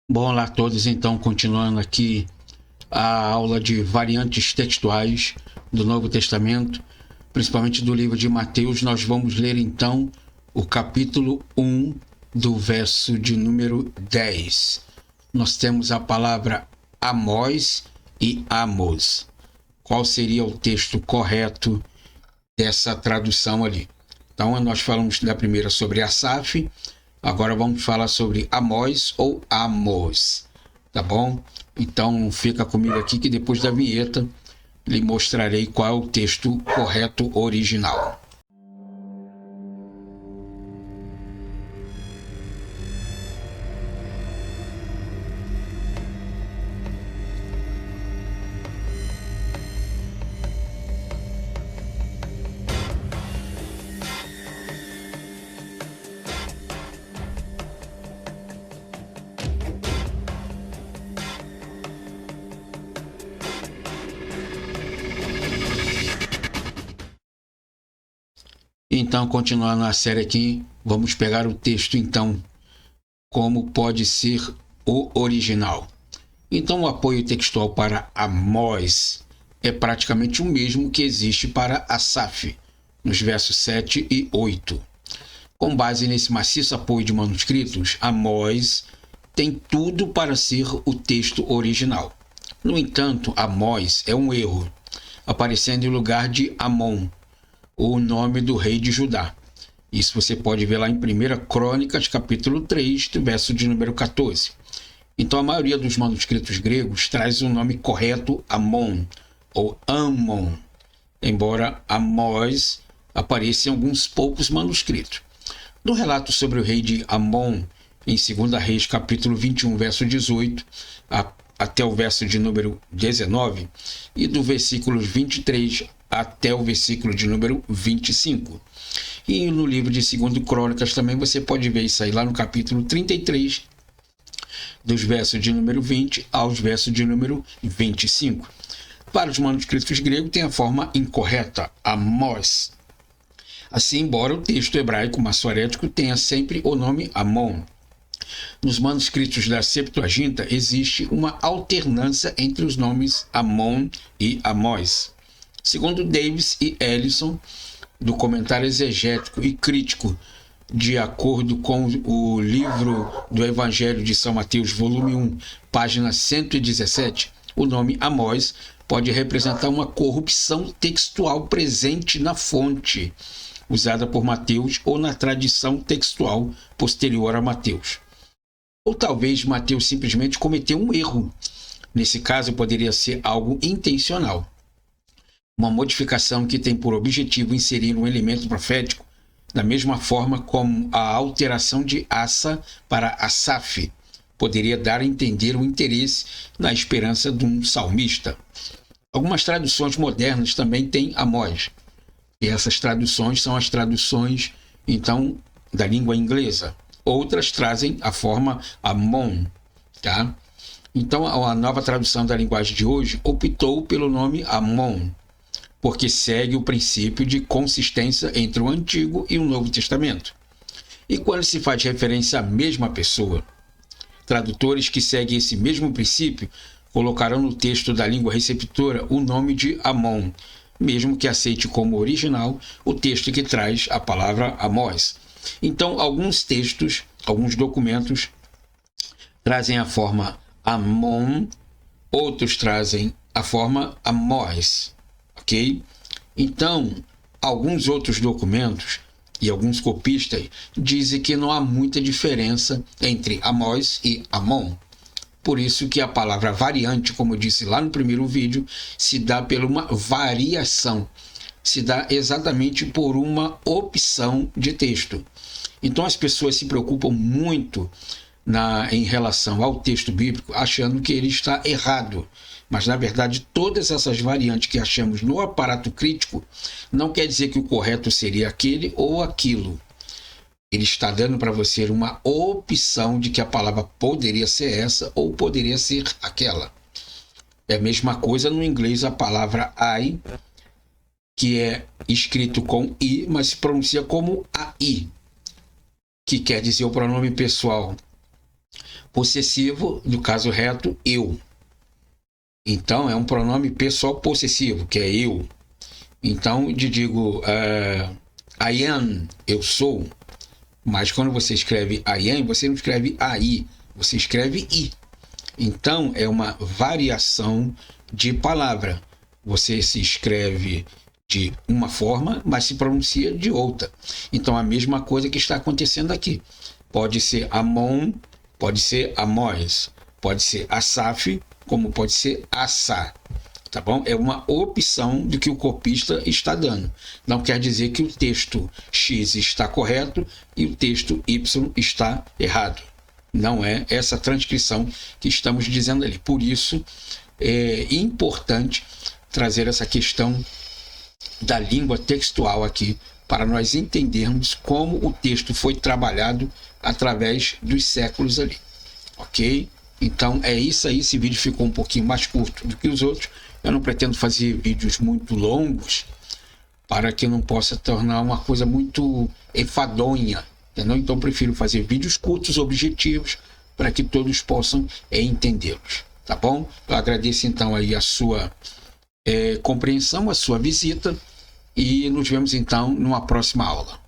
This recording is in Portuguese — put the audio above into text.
Bom, olá a todos. Então, continuando aqui a aula de variantes textuais do Novo Testamento, principalmente do livro de Mateus, nós vamos ler então o capítulo 1 do verso de número 10. Nós temos a palavra Amós e Amos. Qual seria o texto correto dessa tradução ali? Então, nós falamos da primeira sobre Asaf. Agora vamos falar sobre Amós ou Amos, tá bom? Então fica comigo aqui que depois da vinheta lhe mostrarei qual é o texto correto original. Então, continuando a série aqui, vamos pegar o texto então, como pode ser o original. Então, o apoio textual para Amós é praticamente o mesmo que existe para Asaf, nos versos 7 e 8. Com base nesse maciço apoio de manuscritos, Amós tem tudo para ser o texto original. No entanto, Amós é um erro, aparecendo em lugar de Amon, o nome do rei de Judá. Isso você pode ver lá em 1 Crônicas, capítulo 3, do verso de número 14. Então, a maioria dos manuscritos gregos traz o nome correto Amon, ou Ammon, embora Amós apareça em alguns poucos manuscritos. No relato sobre o rei de Amon, em 2 Reis, capítulo 21, verso 18, até o verso de número 19, e do versículo 23 até o versículo de número 25. E no livro de 2 Crônicas também você pode ver isso aí lá no capítulo 33, dos versos de número 20 aos versos de número 25. Para os manuscritos gregos tem a forma incorreta, Amós. Assim, embora o texto hebraico massorético tenha sempre o nome Amon, nos manuscritos da Septuaginta existe uma alternância entre os nomes Amon e Amós. Segundo Davis e Ellison, do comentário exegético e crítico, de acordo com o livro do Evangelho de São Mateus, volume 1, página 117, o nome Amós pode representar uma corrupção textual presente na fonte, usada por Mateus ou na tradição textual posterior a Mateus. Ou talvez Mateus simplesmente cometeu um erro. Nesse caso, poderia ser algo intencional. Uma modificação que tem por objetivo inserir um elemento profético, da mesma forma como a alteração de Asa para Asaf poderia dar a entender o interesse na esperança de um salmista. Algumas traduções modernas também têm Amós. E essas traduções são as traduções, então, da língua inglesa. Outras trazem a forma Amon, tá? Então, a nova tradução da linguagem de hoje optou pelo nome Amon, porque segue o princípio de consistência entre o Antigo e o Novo Testamento. E quando se faz referência à mesma pessoa, tradutores que seguem esse mesmo princípio colocarão no texto da língua receptora o nome de Amon, mesmo que aceite como original o texto que traz a palavra Amós. Então, alguns textos, alguns documentos trazem a forma Amon, outros trazem a forma Amós, ok? Então, alguns outros documentos e alguns copistas dizem que não há muita diferença entre Amós e Amon. Por isso que a palavra variante, como eu disse lá no primeiro vídeo, se dá por uma variação, se dá exatamente por uma opção de texto. Então as pessoas se preocupam muito em relação ao texto bíblico, achando que ele está errado. Mas, na verdade, todas essas variantes que achamos no aparato crítico não quer dizer que o correto seria aquele ou aquilo. Ele está dando para você uma opção de que a palavra poderia ser essa ou poderia ser aquela. É a mesma coisa no inglês, a palavra I, que é escrito com I, mas se pronuncia como AI, que quer dizer o pronome pessoal. possessivo, do caso reto, eu. Então, é um pronome pessoal possessivo, que é eu. Então, digo I am, eu sou. Mas quando você escreve I am, você não escreve AI, você escreve I. Então, é uma variação de palavra. Você se escreve de uma forma, mas se pronuncia de outra. Então, a mesma coisa que está acontecendo aqui. Pode ser Amon, pode ser Amós, pode ser Asaf, como pode ser Assá. Tá bom? É uma opção do que o copista está dando. Não quer dizer que o texto X está correto e o texto Y está errado. Não é essa transcrição que estamos dizendo ali. Por isso, é importante trazer essa questão da língua textual aqui, para nós entendermos como o texto foi trabalhado através dos séculos ali. Ok? Então, é isso aí. Esse vídeo ficou um pouquinho mais curto do que os outros. Eu não pretendo fazer vídeos muito longos para que não possa tornar uma coisa muito enfadonha, entendeu? Então, prefiro fazer vídeos curtos, objetivos, para que todos possam entendê-los, tá bom? Eu agradeço, então, aí a sua compreensão, a sua visita, e nos vemos, então, numa próxima aula.